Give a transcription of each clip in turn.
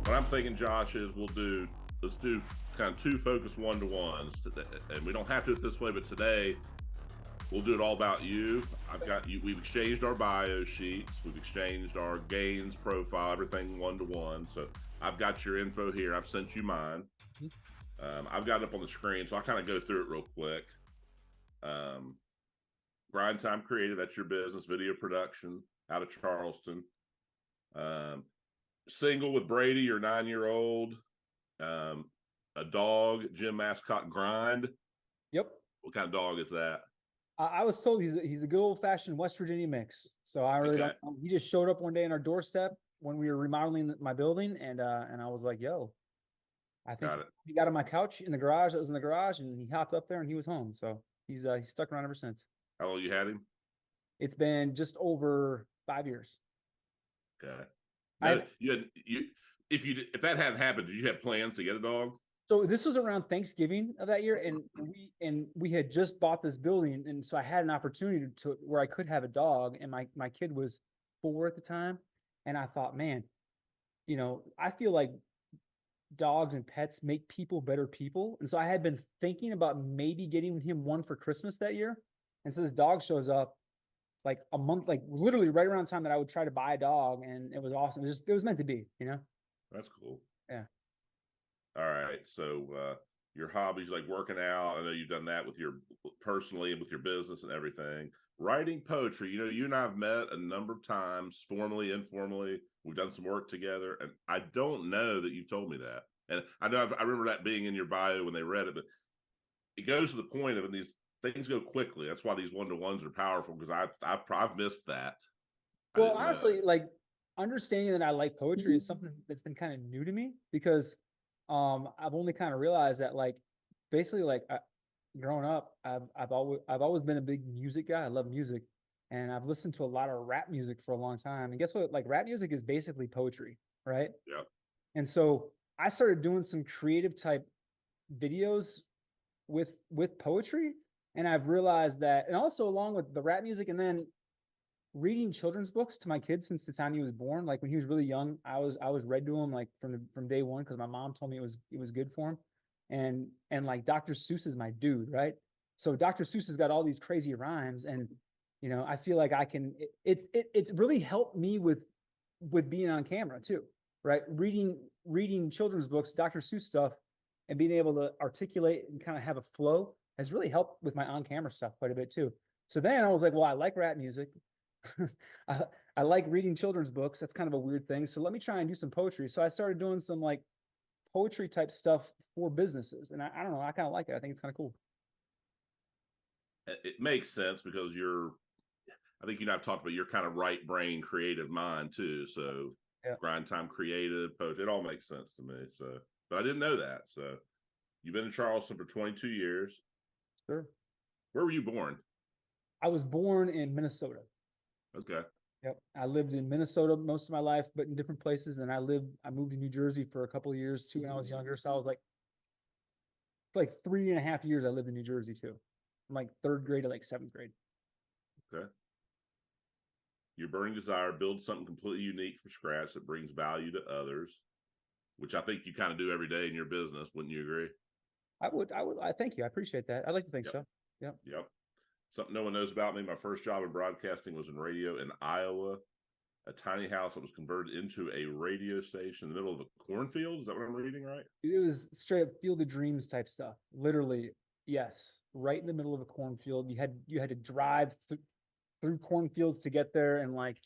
what I'm thinking, Josh, is let's do kind of two focused one-to-ones today. And we don't have to do it this way, but today we'll do it all about you. I've got you. We've exchanged our bio sheets. We've exchanged our gains profile, everything one-to-one. So I've got your info here. I've sent you mine. I've got it up on the screen, so I'll kind of go through it real quick. Grind Time Creative, that's your business, video production out of Charleston. Single with Brady, your 9-year-old. A dog, gym mascot, Grind. Yep. What kind of dog is that? I was told he's a good old fashioned West Virginia mix. So I really don't. He just showed up one day on our doorstep when we were remodeling my building, and I was like, "Yo, I think he got on my couch in the garage. That was in the garage, and he hopped up there, and he was home. So he's stuck around ever since." How long you had him? It's been just over 5 years. Okay. Now, if that hadn't happened, did you have plans to get a dog? So this was around Thanksgiving of that year, and we had just bought this building, and so I had an opportunity to where I could have a dog, and my kid was 4 at the time, and I thought, man, I feel like dogs and pets make people better people, and so I had been thinking about maybe getting him one for Christmas that year, and so this dog shows up like a month, like literally right around the time that I would try to buy a dog, and it was awesome. It was meant to be, That's cool. Yeah. All right. So your hobbies, like working out, I know you've done that with your personally and with your business and everything. Writing poetry, you and I have met a number of times, formally, informally. We've done some work together, and I don't know that you've told me that. And I know I remember that being in your bio when they read it, but it goes to the point of, and these things go quickly. That's why these one-to-ones are powerful, because I've missed that. Well, honestly, like understanding that I like poetry is something that's been kind of new to me, because I've only kind of realized that, like, basically, like, growing up, I've always been a big music guy. I love music, and I've listened to a lot of rap music for a long time. And guess what? Like, rap music is basically poetry, right? Yeah. And so I started doing some creative type videos with poetry, and I've realized that, and also along with the rap music, and then reading children's books to my kid since the time he was born. Like when he was really young, I was read to him like from day one, because my mom told me it was good for him. And like Dr. Seuss is my dude, right? So Dr. Seuss has got all these crazy rhymes, and I feel like I can. It's really helped me with being on camera too, right? Reading children's books, Dr. Seuss stuff, and being able to articulate and kind of have a flow has really helped with my on camera stuff quite a bit too. So then I was like, well, I like rap music. I like reading children's books. That's kind of a weird thing. So let me try and do some poetry. So I started doing some like poetry type stuff for businesses. And I don't know, I kind of like it. I think it's kind of cool. It makes sense, because I think I've talked about your kind of right brain creative mind too. So yeah. Grind Time Creative, poetry, it all makes sense to me. So, but I didn't know that. So you've been in Charleston for 22 years. Sure. Where were you born? I was born in Minnesota. Okay. Yep. I lived in Minnesota most of my life, but in different places. And I moved to New Jersey for a couple of years too when I was younger. So I was like 3.5 years I lived in New Jersey too. From like 3rd grade to like 7th grade. Okay. Your burning desire, build something completely unique from scratch that brings value to others, which I think you kind of do every day in your business. Wouldn't you agree? I thank you. I appreciate that. I'd like to think so. Yep. Yep. Something no one knows about me. My first job in broadcasting was in radio in Iowa, a tiny house that was converted into a radio station in the middle of a cornfield. Is that what I'm reading right? It was straight up Field of Dreams type stuff. Literally, yes. Right in the middle of a cornfield. You had to drive through cornfields to get there, and like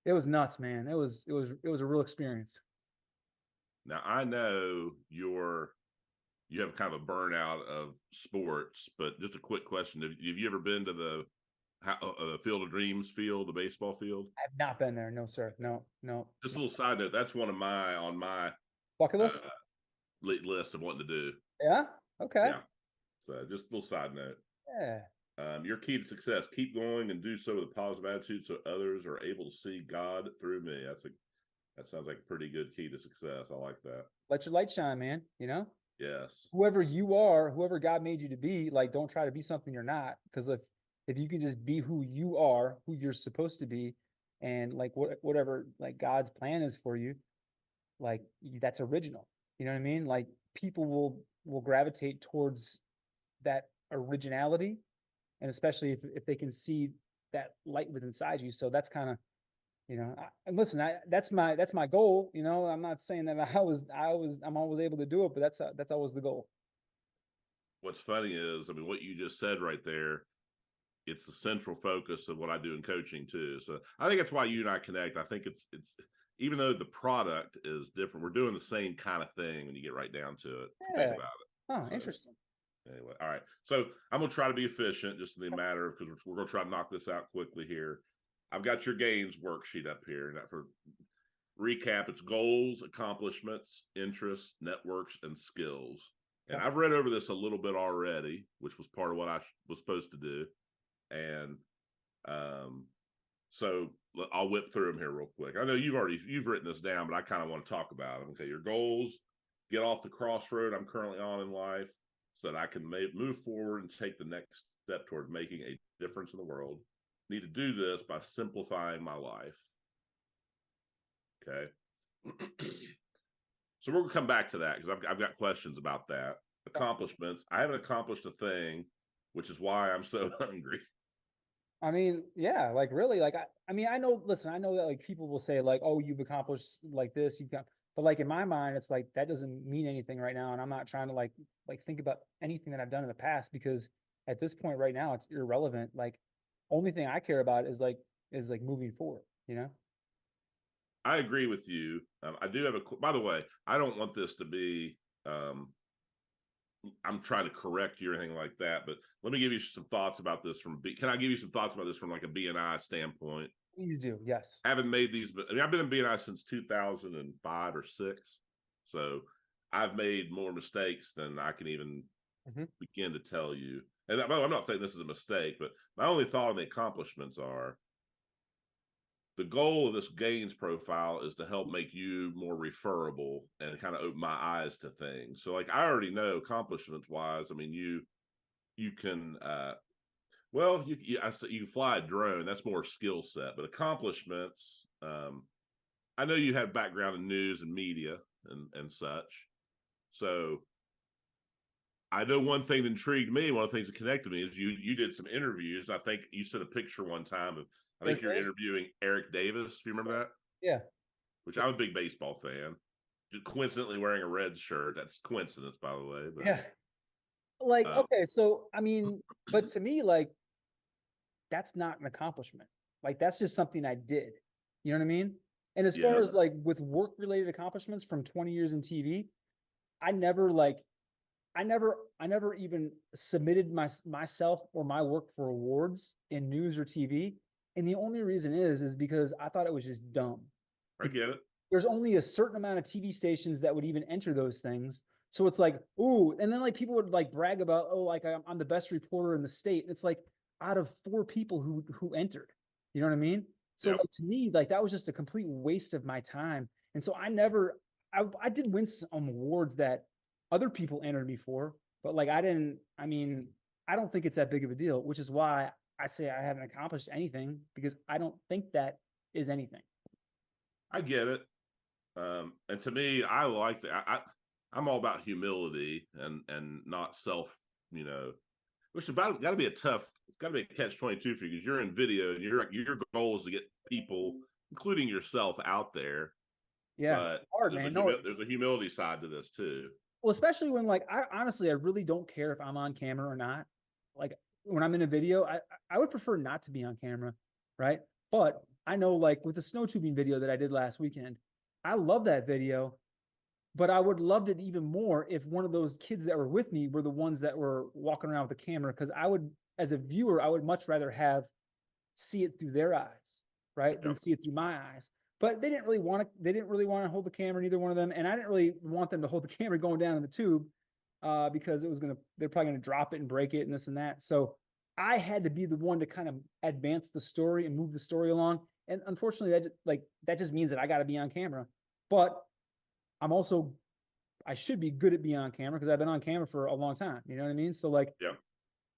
it was nuts, man. It was a real experience. Now I know you have kind of a burnout of sports, but just a quick question. Have you ever been to the Field of Dreams field, the baseball field? I've not been there. No, sir. No. Just a little side note. That's one of on my bucket list list of wanting to do. Yeah. Okay. Yeah. So just a little side note. Yeah. Your key to success: keep going and do so with a positive attitude, so others are able to see God through me. That sounds like a pretty good key to success. I like that. Let your light shine, man. Yes. Whoever you are, whoever God made you to be, like, don't try to be something you're not. Because if you can just be who you are, who you're supposed to be, and like whatever like God's plan is for you, like that's original. You know what I mean? Like people will gravitate towards that originality, and especially if they can see that light within inside you. So that's kind of, and listen, that's my goal. I'm not saying that I'm always able to do it, but that's always the goal. What's funny is, I mean, what you just said right there, it's the central focus of what I do in coaching too. So I think that's why you and I connect. I think it's even though the product is different, we're doing the same kind of thing when you get right down to it. If you think about it. Oh, So, interesting. anyway, all right. So I'm gonna try to be efficient, just in the matter of, because we're gonna try to knock this out quickly here. I've got your gains worksheet up here. And for recap, it's goals, accomplishments, interests, networks, and skills. And I've read over this a little bit already, which was part of what I was supposed to do. And so I'll whip through them here real quick. I know you've written this down, but I kind of want to talk about them. Okay, your goals: get off the crossroad I'm currently on in life, so that I can move forward and take the next step toward making a difference in the world. Need to do this by simplifying my life. Okay. So we're gonna come back to that because I've got questions about that. Accomplishments: I haven't accomplished a thing, which is why I'm so hungry. I mean, yeah, like really, like I mean, I know. Listen, I know that like people will say like, "Oh, you've accomplished like this, you've got," but like in my mind, it's like that doesn't mean anything right now, and I'm not trying to like think about anything that I've done in the past because at this point right now, it's irrelevant. Like, only thing I care about is like moving forward. I agree with you. I do have by the way, I don't want this to be, I'm trying to correct you or anything like that, but let me give you some thoughts about this can I give you some thoughts about this from like a BNI standpoint? Please do. Yes. I haven't made these, but I mean, I've been in BNI since 2005 or 6. So I've made more mistakes than I can even begin to tell you. And I'm not saying this is a mistake, but my only thought on the accomplishments are, the goal of this gains profile is to help make you more referable and kind of open my eyes to things. So like, I already know accomplishments wise, I mean, you can, well, you fly a drone, that's more skill set, but accomplishments, I know you have background in news and media and such. So I know one thing that intrigued me, one of the things that connected me is you did some interviews. I think you sent a picture one time of, I think you're interviewing Eric Davis. Do you remember that? Yeah. Which I'm a big baseball fan. Just coincidentally wearing a red shirt. That's coincidence, by the way. But, yeah. Like, okay, so I mean, but to me, like, that's not an accomplishment. Like, that's just something I did. You know what I mean? And as far as like with work related accomplishments from 20 years in TV, I never even submitted myself or my work for awards in news or TV. And the only reason is because I thought it was just dumb. I get it. There's only a certain amount of TV stations that would even enter those things. So it's like, ooh, and then like people would like brag about, oh, like I'm the best reporter in the state. It's like out of 4 people who entered. You know what I mean? So like to me, like that was just a complete waste of my time. And so I did win some awards that other people entered me for, but like I don't think it's that big of a deal, which is why I say I haven't accomplished anything because I don't think that is anything. I get it. And to me, I like that. I'm all about humility and not self, which is got to be it's got to be a catch-22 for you because you're in video and your goal is to get people, including yourself, out there. Yeah, but hard, man. There's a humility side to this too. Well, especially when like I really don't care if I'm on camera or not. Like when I'm in a video, I would prefer not to be on camera, right? But I know like with the snow tubing video that I did last weekend, I love that video, but I would loved it even more if one of those kids that were with me were the ones that were walking around with the camera, because I would, as a viewer, I would much rather see it through their eyes, right, than see it through my eyes. But they didn't really want to hold the camera, neither one of them, and I didn't really want them to hold the camera going down in the tube because they're probably gonna drop it and break it and this and that. So I had to be the one to kind of advance the story and move the story along. And unfortunately, that just means that I got to be on camera. But I should be good at being on camera because I've been on camera for a long time. You know what I mean? So like,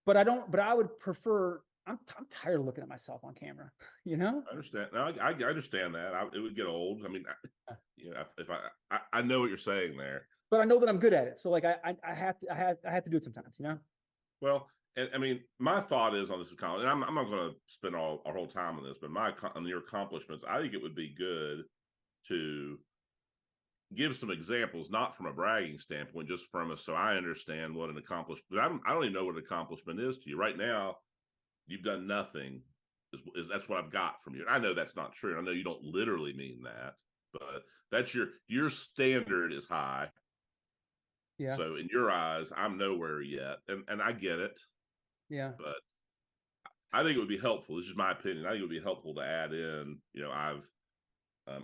but I would prefer I'm tired of looking at myself on camera, you know? I understand. No, I understand that. It would get old. I mean, if I know what you're saying there. But I know that I'm good at it. So like I have to do it sometimes, you know? Well, and I mean, my thought is on this account, and I'm not going to spend our whole time on this, but on your accomplishments, I think it would be good to give some examples, not from a bragging standpoint, just from a so I understand what an accomplishment. I don't even know what an accomplishment is to you right now. You've done nothing. Is that's what I've got from you. I know that's not true. I know you don't literally mean that, but that's your standard is high. Yeah. So in your eyes, I'm nowhere yet, and I get it. Yeah. But I think it would be helpful. This is my opinion. I think it would be helpful to add in.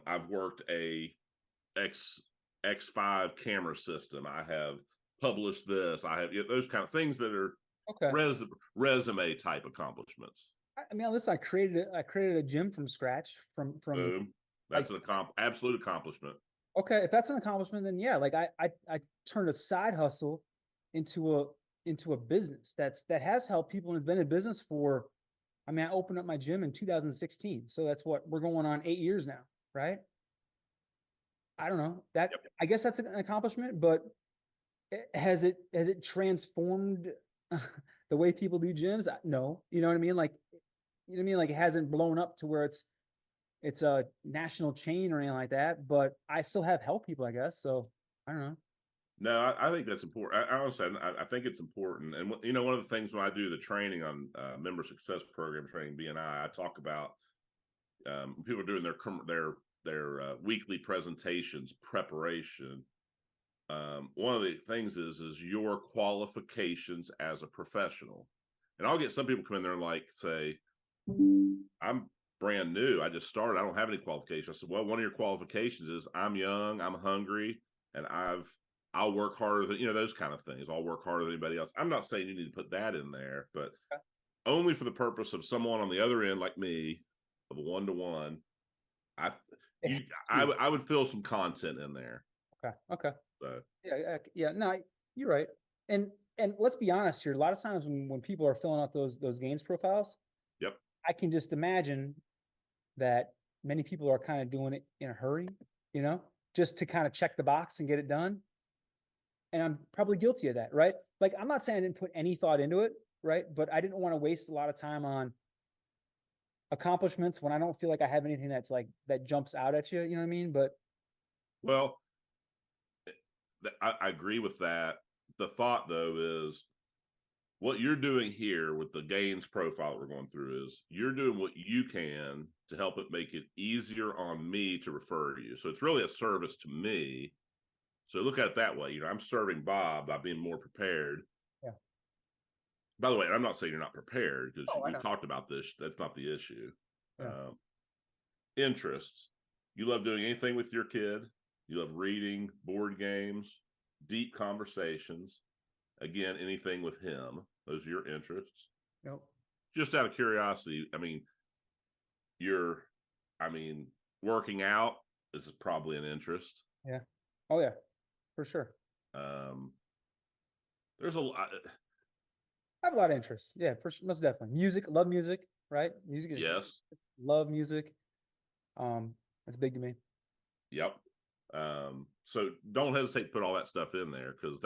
I've worked a X5 camera system. I have published this. I have those kind of things that are Okay. resume type accomplishments. I mean, listen, I created a gym from scratch from Boom. That's like, an absolute accomplishment. okay, if that's an accomplishment, then yeah, like I turned a side hustle into a business that has helped people and has been in business for, I mean, I opened up my gym in 2016. So that's what we're going on 8 years now, right? I don't know. That Yep. I guess that's an accomplishment, but has it transformed the way people do gyms? No. You know what I mean? Like, you know what I mean? Like it hasn't blown up to where it's a national chain or anything like that, but I still have helped people, I guess. So I don't know. No, I think that's important. I honestly, I think it's important. And one of the things when I do the training on member success program training BNI, I talk about people doing their weekly presentations preparation. One of the things is your qualifications as a professional. And I'll get some people come in there and like say, I'm brand new. I just started. I don't have any qualifications. I said, well, one of your qualifications is I'm young, I'm hungry, and I'll work harder than, those kind of things. I'll work harder than anybody else. I'm not saying you need to put that in there, but only for the purpose of someone on the other end like me of a one-to-one. I would fill some content in there. Okay. Okay. So. Yeah. No, you're right. And let's be honest here. A lot of times when people are filling out those gains profiles, Yep. I can just imagine that many people are kind of doing it in a hurry, just to kind of check the box and get it done. And I'm probably guilty of that, right? Like, I'm not saying I didn't put any thought into it, right? But I didn't want to waste a lot of time on accomplishments when I don't feel like I have anything that's like that jumps out at you. You know what I mean? But well, I agree with that. The thought though is what you're doing here with the gains profile that we're going through is you're doing what you can to help it make it easier on me to refer to you. So it's really a service to me. So look at it that way. I'm serving Bob by being more prepared. Yeah. By the way, I'm not saying you're not prepared because we've talked about this. That's not the issue. Yeah. Interests. You love doing anything with your kid. You love reading, board games, deep conversations. Again, anything with him. Those are your interests. Yep. Just out of curiosity, working out is probably an interest. Yeah. Oh yeah, for sure. There's a lot. I have a lot of interests. Yeah, for sure, most definitely. Music, love music, right? Music is yes. Love music. That's big to me. Yep. So don't hesitate to put all that stuff in there because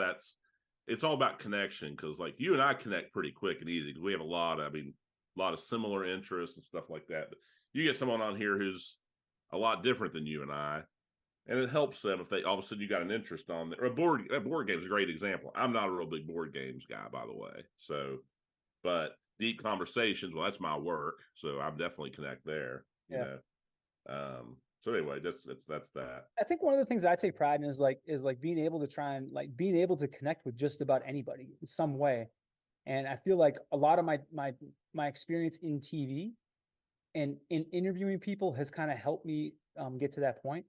it's all about connection. Because like you and I connect pretty quick and easy because we have a lot of similar interests and stuff like that. But you get someone on here who's a lot different than you and I, and it helps them if they all of a sudden you got an interest on there. A board game is a great example. I'm not a real big board games guy, by the way. So, but deep conversations, well, that's my work, so I'm definitely connect there. Yeah. So anyway, that's that. I think one of the things I take pride in is being able to connect with just about anybody in some way. And I feel like a lot of my experience in TV and in interviewing people has kind of helped me get to that point.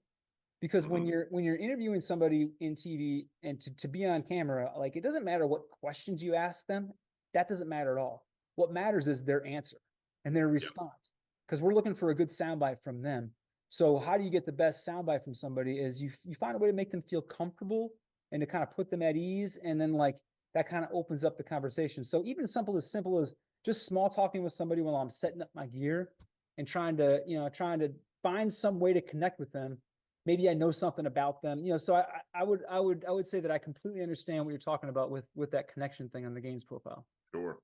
Because when you're interviewing somebody in TV and to be on camera, like it doesn't matter what questions you ask them, that doesn't matter at all. What matters is their answer and their response. Because we're looking for a good soundbite from them. So how do you get the best soundbite from somebody is you find a way to make them feel comfortable and to kind of put them at ease. And then like that kind of opens up the conversation. So even simple as just small talking with somebody while I'm setting up my gear and trying to, trying to find some way to connect with them. Maybe I know something about them, so I would say that I completely understand what you're talking about with that connection thing on the gains profile. Sure.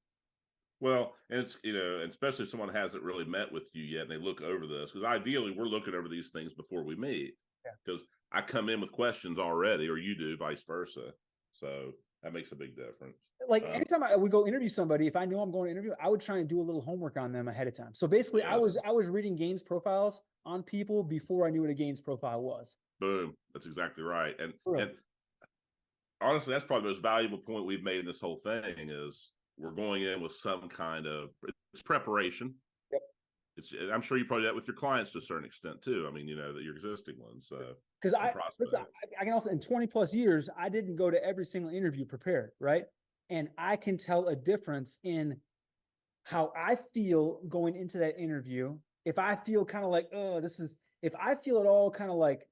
Well, and it's, and especially if someone hasn't really met with you yet and they look over this, because ideally we're looking over these things before we meet. Because I come in with questions already, or you do, vice versa. So that makes a big difference. Like anytime I would go interview somebody, if I knew I'm going to interview, I would try and do a little homework on them ahead of time. So basically, Yes. I was reading gains profiles on people before I knew what a gains profile was. Boom. That's exactly right. And Really? and honestly, that's probably the most valuable point we've made in this whole thing is we're going in with some kind of it's preparation. Yep. I'm sure you probably do that with your clients to a certain extent too. I mean, that your existing ones. Because listen, I can also, in 20 plus years, I didn't go to every single interview prepared, right? And I can tell a difference in how I feel going into that interview. If I feel kind of like, if I feel at all kind of like,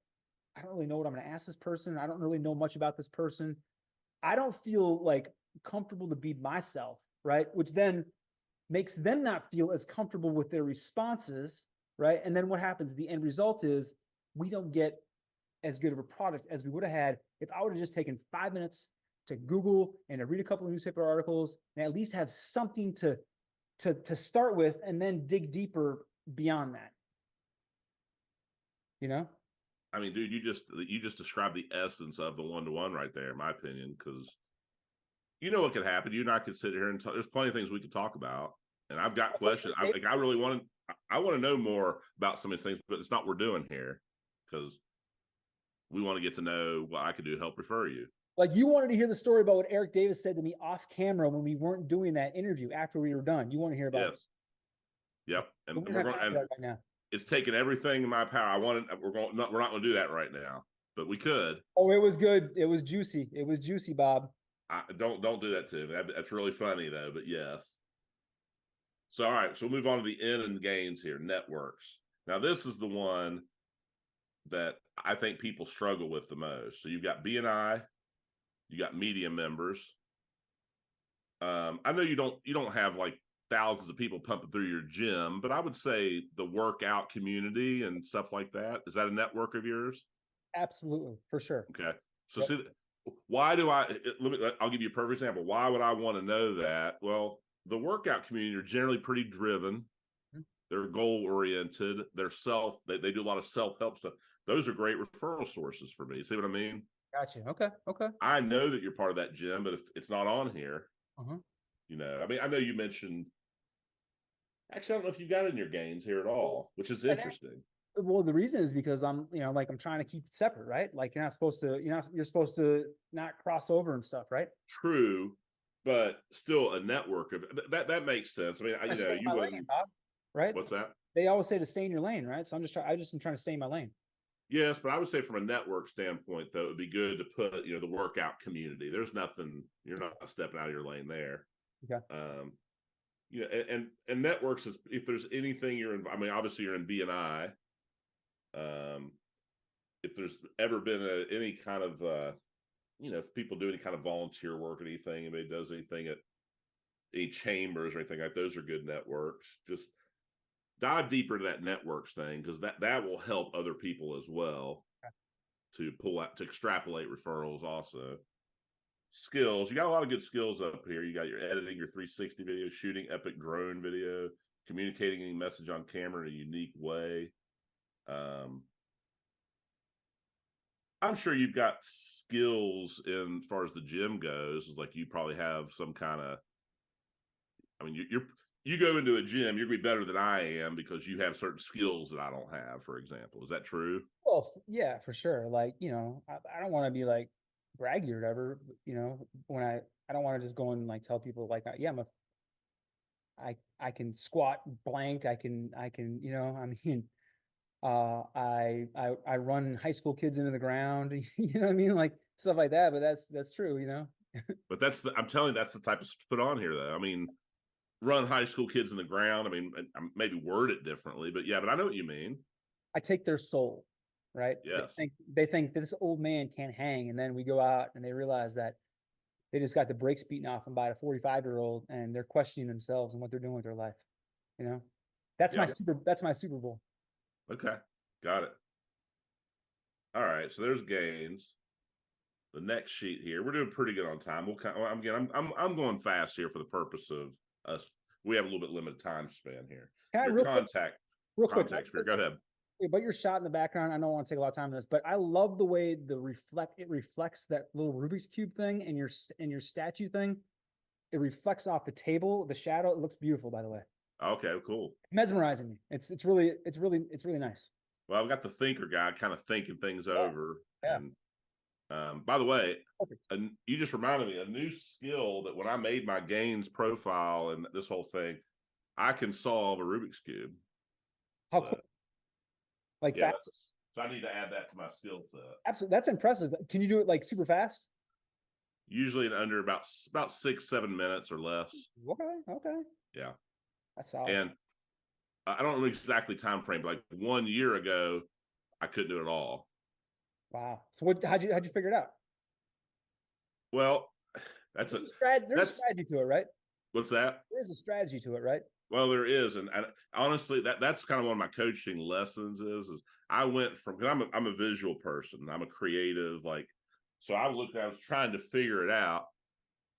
I don't really know what I'm going to ask this person. I don't really know much about this person. I don't feel like comfortable to be myself, right? Which then makes them not feel as comfortable with their responses, right? And then what happens? The end result is we don't get as good of a product as we would have had if I would have just taken 5 minutes to Google and to read a couple of newspaper articles and at least have something to start with and then dig deeper beyond that. I mean, dude, you just described the essence of the one-to-one right there, in my opinion, because what could happen. You and I could sit here and talk. There's plenty of things we could talk about, and I've got questions. I really want to know more about some of these things, but it's not what we're doing here because we want to get to know what I could do to help refer you. Like you wanted to hear the story about what Eric Davis said to me off camera when we weren't doing that interview after we were done. You want to hear about this? Yep. And we're going right now. It's taken everything in my power. We're not going to do that right now, but we could. Oh, it was good. It was juicy. It was juicy, Bob. Don't do that to me. That's really funny though, but yes. So, all right. So we'll move on to the end and gains here. Networks. Now, this is the one that I think people struggle with the most. So you've got BNI, you got media members. I know you don't have like thousands of people pumping through your gym, but I would say the workout community and stuff like that. Is that a network of yours? Absolutely, for sure. Okay. So see, why do I'll give you a perfect example. Why would I want to know that? Well, the workout community are generally pretty driven. They're goal oriented. They do a lot of self-help stuff. Those are great referral sources for me. See what I mean? Gotcha. Okay. I know that you're part of that gym, but if it's not on here, I mean, I know you mentioned. Actually, I don't know if you got in your gains here at all, which is interesting. Well, the reason is because I'm trying to keep it separate, right? Like you're supposed to not cross over and stuff, right? True, but still a network of that makes sense. I mean, you wouldn't, right? What's that? They always say to stay in your lane, right? So I'm trying to stay in my lane. Yes, but I would say from a network standpoint, though, it would be good to put, the workout community. There's nothing, you're not stepping out of your lane there. Okay. And networks is, if there's anything you're in, I mean, obviously you're in BNI. If there's ever been any kind of, if people do any kind of volunteer work or anything, anybody does anything at any chambers or anything like those are good networks. Just dive deeper into that networks thing because that will help other people as well to extrapolate referrals also. Skills, you got a lot of good skills up here. You got your editing, your 360 video, shooting epic drone video, communicating any message on camera in a unique way. I'm sure you've got skills in as far as the gym goes. Like you probably have some kind of, I mean, you go into a gym, you're gonna be better than I am because you have certain skills that I don't have, for example. Is that true? Well, yeah, for sure. Like, I don't want to be like braggy or whatever, when I don't want to just go and like tell people like, yeah, I can squat blank. I can, I mean, I run high school kids into the ground, you know what I mean? Like stuff like that, but that's true, But I'm telling you, that's the type of stuff to put on here though. I mean, run high school kids in the ground. I mean, maybe word it differently, but yeah, but I know what you mean. I take their soul, right? Yes. They think this old man can't hang. And then we go out and they realize that they just got the brakes beaten off them by a 45-year-old, and they're questioning themselves and what they're doing with their life. You know, that's my Super Bowl. Okay, got it. All right, so there's gains. The next sheet here, we're doing pretty good on time. I'm going fast here for the purpose of us. We have a little bit limited time span here. Can I Your real quick, context sphere. Go ahead. But your shot in the background, I don't want to take a lot of time on this, but I love the way it reflects that little Rubik's Cube thing and your statue thing. It reflects off the table, the shadow. It looks beautiful, by the way. Okay, cool. Mesmerizing me. It's really nice. Well, I've got the thinker guy kind of thinking things over. Yeah. And by the way, you just reminded me a new skill that when I made my gains profile and this whole thing, I can solve a Rubik's Cube. How cool. Like yeah, that. So I need to add that to my skill set. Absolutely. That's impressive. Can you do it like super fast? Usually in under about 6-7 minutes or less. Okay. Yeah. That's solid. And I don't know exactly time frame, but like 1 year ago, I couldn't do it at all. Wow. So how'd you figure it out? Well, there's a strategy to it, right? What's that? There's a strategy to it, right? Well, there is, and honestly, that's kind of one of my coaching lessons is I went from, because I'm a visual person, I'm a creative, like, so I was trying to figure it out.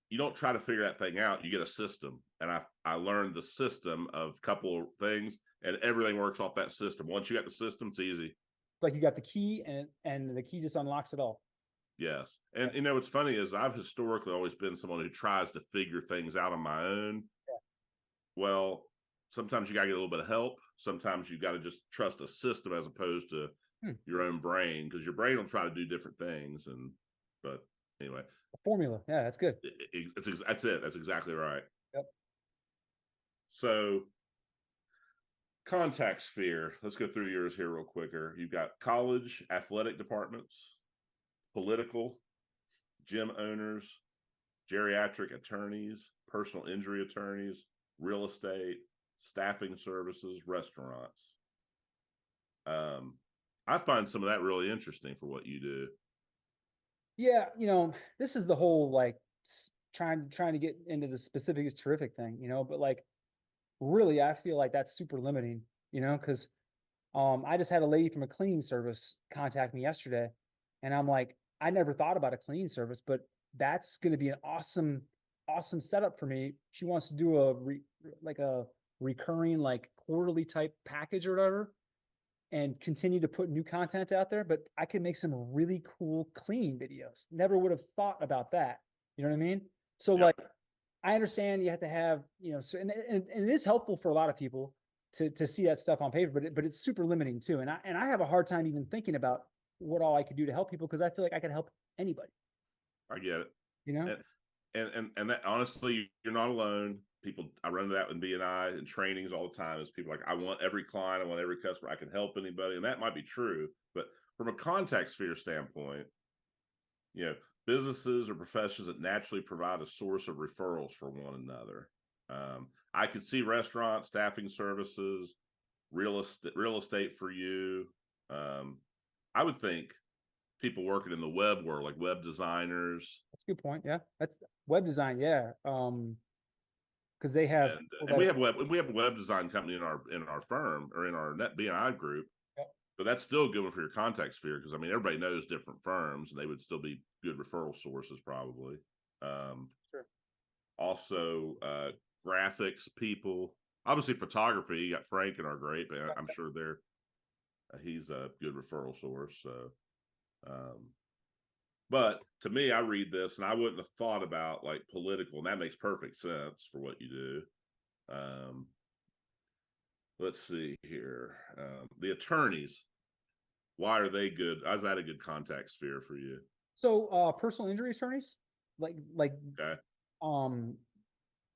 You don't try to figure that thing out, you get a system, and I learned the system of a couple of things, and everything works off that system. Once you got the system, it's easy. It's like you got the key, and the key just unlocks it all. Yes, and you know what's funny is I've historically always been someone who tries to figure things out on my own. Well, sometimes you got to get a little bit of help. Sometimes you got to just trust a system as opposed to your own brain, because your brain will try to do different things. But anyway, a formula. Yeah, that's good. That's it. That's exactly right. Yep. So contact sphere. Let's go through yours here real quicker. You've got college, athletic departments, political, gym owners, geriatric attorneys, personal injury attorneys, real estate, staffing services, restaurants. I find some of that really interesting for what you do. Yeah, this is the whole like trying to get into the specific is terrific thing, but like really I feel like that's super limiting, because I just had a lady from a cleaning service contact me yesterday, and I'm like, I never thought about a cleaning service, but that's going to be an awesome setup for me. She wants to do a recurring, like quarterly type package or whatever, and continue to put new content out there. But I could make some really cool cleaning videos. Never would have thought about that. You know what I mean? So like, I understand you have to have, so, and it is helpful for a lot of people to see that stuff on paper, but it's super limiting too. And I have a hard time even thinking about what all I could do to help people, because I feel like I could help anybody. I get it. And that, honestly, you're not alone. People, I run into that in BNI and trainings all the time, is people like, I want every client, I want every customer, I can help anybody. And that might be true, but from a contact sphere standpoint, businesses or professions that naturally provide a source of referrals for one another. I could see restaurants, staffing services, real estate for you. I would think people working in the web world, like web designers. That's a good point. Yeah, that's web design. Yeah, because they have, and we have a web design company in our firm, or in our net BNI group. Yep. But that's still good one for your contact sphere, because I mean everybody knows different firms, and they would still be good referral sources probably. Sure. Also, graphics people, obviously photography. You got Frank in our group, but I'm sure he's a good referral source. So, but to me, I read this and I wouldn't have thought about like political, and that makes perfect sense for what you do. Let's see here. The attorneys, why are they good? Is that a good contact sphere for you? So, personal injury attorneys, like, okay.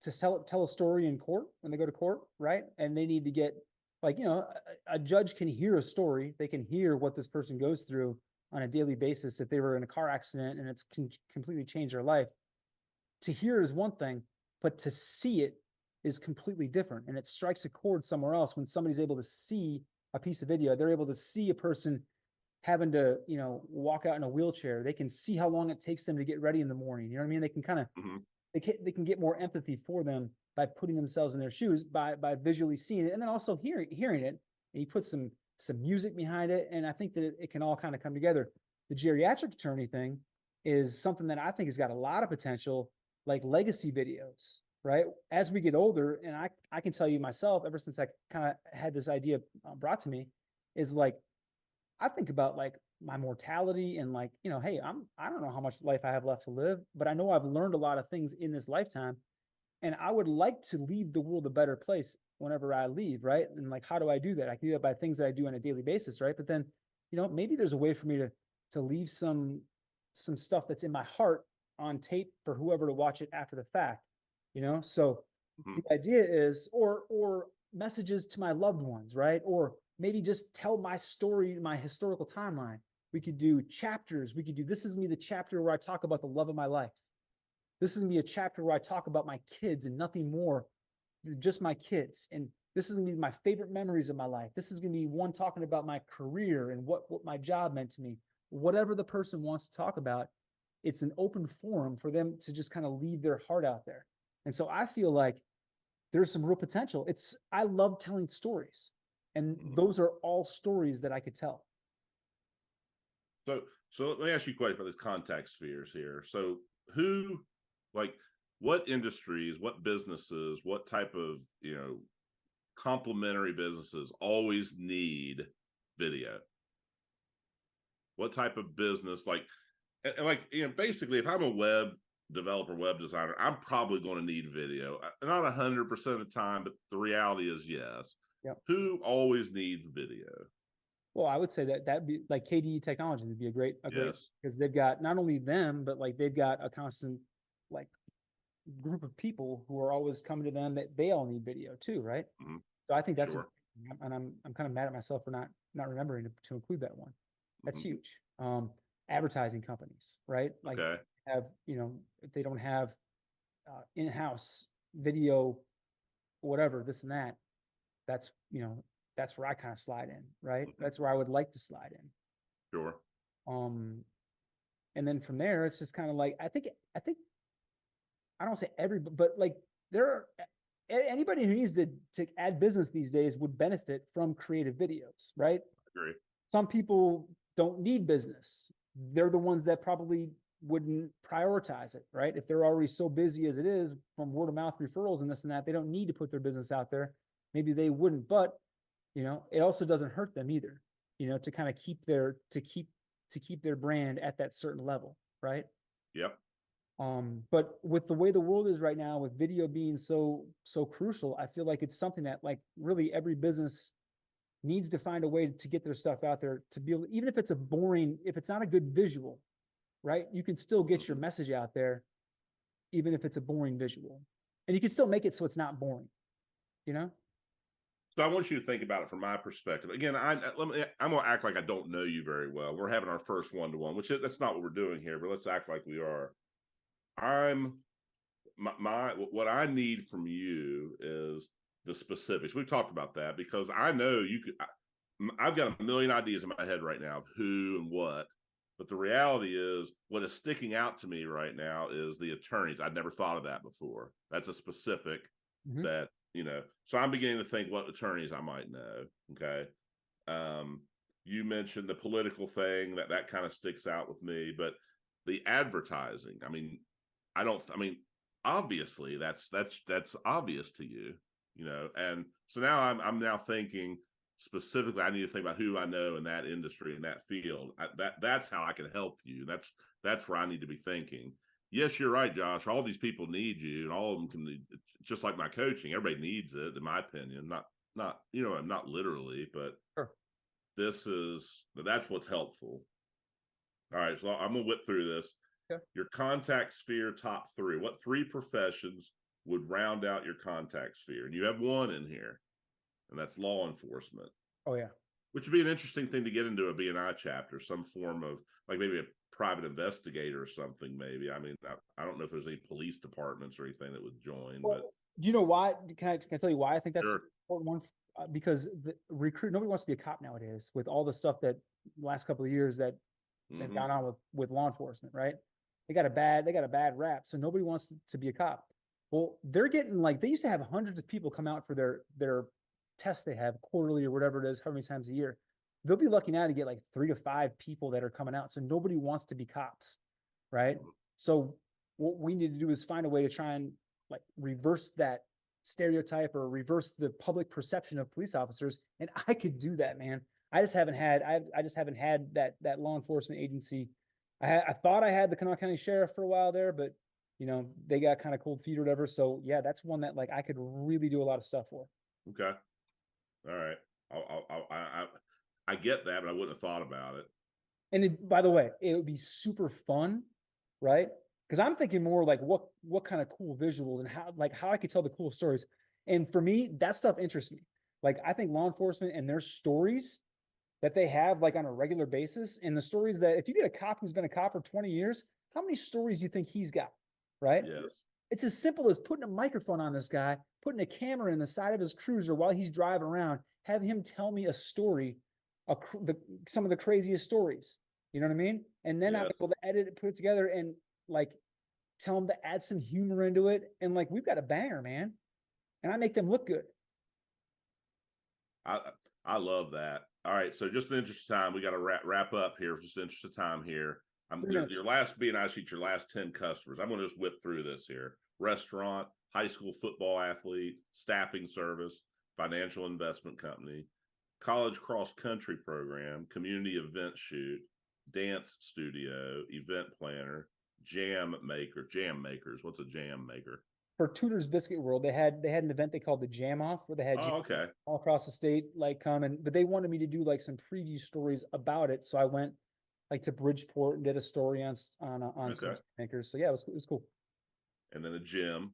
To tell a story in court when they go to court, right? And they need to get, like, a judge can hear a story. They can hear what this person goes through on a daily basis. If they were in a car accident and it's completely changed their life, to hear is one thing, but to see it is completely different. And it strikes a chord somewhere else when somebody's able to see a piece of video. They're able to see a person having to, you know, walk out in a wheelchair. They can see how long it takes them to get ready in the morning. You know what I mean? They can kind of, they can get more empathy for them by putting themselves in their shoes, by visually seeing it, and then also hearing it. And you put some music behind it, and I think that it can all kind of come together. The geriatric attorney thing is something that I think has got a lot of potential, like legacy videos, right? As we get older, and I can tell you myself, ever since I kind of had this idea brought to me, is like, I think about like my mortality and like, you know, hey, I don't know how much life I have left to live, but I know I've learned a lot of things in this lifetime, and I would like to leave the world a better place whenever I leave, right? And like, how do I do that? I can do that by things that I do on a daily basis, right? But then, you know, maybe there's a way for me to leave some stuff that's in my heart on tape for whoever to watch it after the fact, you know? So the idea is, or messages to my loved ones, right? Or maybe just tell my story, my historical timeline. We could do chapters. We could do, this is me, the chapter where I talk about the love of my life. This is gonna be a chapter where I talk about my kids and nothing more, just my kids. And this is gonna be my favorite memories of my life. This is gonna be one talking about my career and what my job meant to me. Whatever the person wants to talk about, it's an open forum for them to just kind of leave their heart out there. And so I feel like there's some real potential. I love telling stories, and those are all stories that I could tell. So let me ask you a question about these contact spheres here. So who, like, what industries, what businesses, what type of, you know, complementary businesses always need video? What type of business, like, and like, you know, basically, if I'm a web developer, web designer, I'm probably going to need video. Not 100% of the time, but the reality is yes. Yep. Who always needs video? Well, I would say that that'd be like KDE Technologies would be a great, Yes. because they've got not only them, but like they've got a constant like group of people who are always coming to them that they all need video too, right? So I think that's, Sure. and I'm kind of mad at myself for not remembering to include that one. That's huge. Advertising companies, right? Like Okay. have, you know, if they don't have in-house video, whatever, this and that, that's, you know, that's where I kind of slide in, right? That's where I would like to slide in. Sure. And then from there, it's just kind of like, I think I don't say every, but like there are anybody who needs to add business these days would benefit from creative videos, right? I agree. Some people don't need business. They're the ones that probably wouldn't prioritize it, right? If they're already so busy as it is from word of mouth referrals and this and that, they don't need to put their business out there. Maybe they wouldn't, but you know, it also doesn't hurt them either, you know, to kind of keep their brand at that certain level, right? Yep. But with the way the world is right now, with video being so crucial, I feel like it's something that like really every business needs to find a way to get their stuff out there, to be able, even if it's if it's not a good visual, right? You can still get your message out there, even if it's a boring visual, and you can still make it so it's not boring, you know? So I want you to think about it from my perspective. Again, I'm going to act like I don't know you very well. We're having our first one-to-one, which that's not what we're doing here, but let's act like we are. What I need from you is the specifics. We've talked about that because I know you could. I've got a million ideas in my head right now of who and what, but the reality is what is sticking out to me right now is the attorneys. I'd never thought of that before. That's a specific that, you know, so I'm beginning to think what attorneys I might know. Okay. You mentioned the political thing that kind of sticks out with me, but the advertising, I mean, obviously that's obvious to you, you know, and so now I'm now thinking specifically, I need to think about who I know in that industry, in that field. That's how I can help you. That's where I need to be thinking. Yes, you're right, Josh. All these people need you, and all of them can. Just like my coaching, everybody needs it, in my opinion. Not you know, not literally, but Sure. That's what's helpful. All right, so I'm gonna whip through this. Okay. Your contact sphere top 3. What 3 professions would round out your contact sphere? And you have one in here, and that's law enforcement. Oh yeah. Which would be an interesting thing to get into a BNI chapter, some form of, like, maybe a private investigator or something. Maybe. I mean, I don't know if there's any police departments or anything that would join, Well, but do you know why? Can I tell you why I think that's sure. an important one? because the nobody wants to be a cop nowadays with all the stuff that last couple of years that have gone on with law enforcement, right? They got a bad rap, so nobody wants to be a cop. Well, they're getting like, they used to have hundreds of people come out for their tests they have quarterly or whatever it is, how many times a year. They'll be lucky now to get like 3 to 5 people that are coming out. So nobody wants to be cops, right? So what we need to do is find a way to try and like reverse that stereotype or reverse the public perception of police officers. And I could do that, man. I just haven't had that law enforcement agency. I thought I had the Kanawha County Sheriff for a while there, but you know, they got kind of cold feet or whatever. So yeah, that's one that like I could really do a lot of stuff for. Okay. All right. I get that, but I wouldn't have thought about it. And by the way, it would be super fun, right? Because I'm thinking more like what kind of cool visuals and how I could tell the cool stories. And for me, that stuff interests me. Like I think law enforcement and their stories that they have like on a regular basis, and the stories that if you get a cop who's been a cop for 20 years, how many stories do you think he's got? Right? Yes. It's as simple as putting a microphone on this guy, putting a camera in the side of his cruiser while he's driving around, have him tell me a story, some of the craziest stories. You know what I mean? And then I'm able to edit it, put it together, and like tell him to add some humor into it. And like we've got a banger, man. And I make them look good. I love that. All right, so just in the interest of time, we got to wrap up here. Just in the interest of time here. Your last BNI sheet, your last 10 customers. I'm going to just whip through this here. Restaurant, high school football athlete, staffing service, financial investment company, college cross country program, community event shoot, dance studio, event planner, jam makers. What's a jam maker? For Tudor's Biscuit World, they had an event they called the Jam Off, where they had all across the state like come and, but they wanted me to do like some preview stories about it, so I went like to Bridgeport and did a story on some makers. So yeah, it was cool. And then a gym.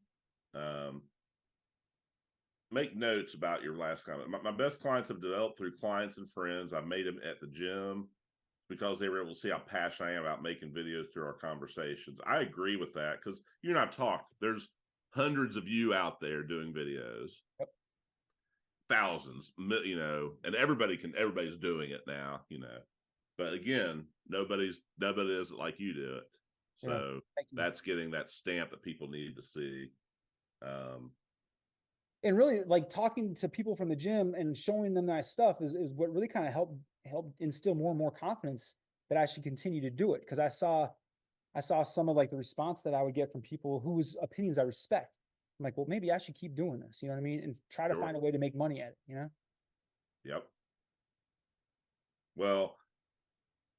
Make notes about your last comment. My best clients have developed through clients and friends. I've made them at the gym because they were able to see how passionate I am about making videos through our conversations. I agree with that because you and I've talked. There's hundreds of you out there doing videos, thousands, you know, and everybody's doing it now, you know. But again, nobody does it like you do it. So that's getting that stamp that people need to see. And really, like talking to people from the gym and showing them that stuff is what really kind of helped instill more and more confidence that I should continue to do it. Because I saw some of like the response that I would get from people whose opinions I respect. I'm like, well, maybe I should keep doing this. You know what I mean? And try to find a way to make money at it. You know? Yep. Well,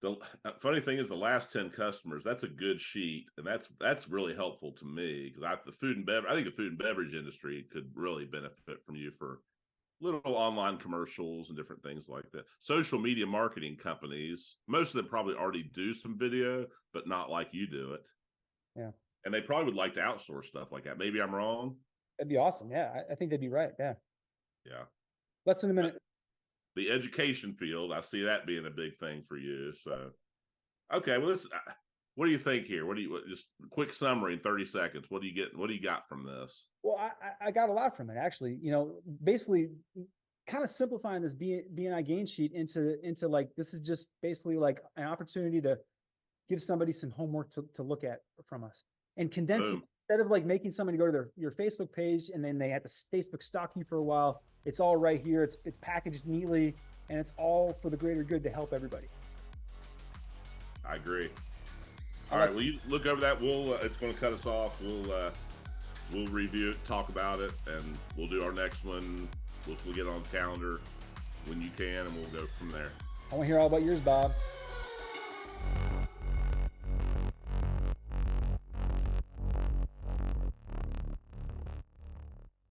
the funny thing is the last 10 customers, that's a good sheet. And that's really helpful to me because I think the food and beverage industry could really benefit from you for little online commercials and different things like that. Social media marketing companies, most of them probably already do some video, but not like you do it. Yeah. And they probably would like to outsource stuff like that. Maybe I'm wrong. That'd be awesome. Yeah. I think they'd be right. Yeah. Yeah. Less than a minute. The education field, I see that being a big thing for you. So, okay. Well, what do you think here? Just a quick summary in 30 seconds. What do you got from this? Well, I got a lot from it, actually. You know, basically kind of simplifying this BNI gain sheet into like, this is just basically like an opportunity to give somebody some homework to look at from us and condense it. Instead of like making somebody go to your Facebook page and then they have to Facebook stalk you for a while. It's all right here. It's packaged neatly and it's all for the greater good to help everybody. I agree. All right. Well, you look over that. It's going to cut us off. We'll review it, talk about it, and we'll do our next one. We'll get on the calendar when you can, and we'll go from there. I want to hear all about yours, Bob.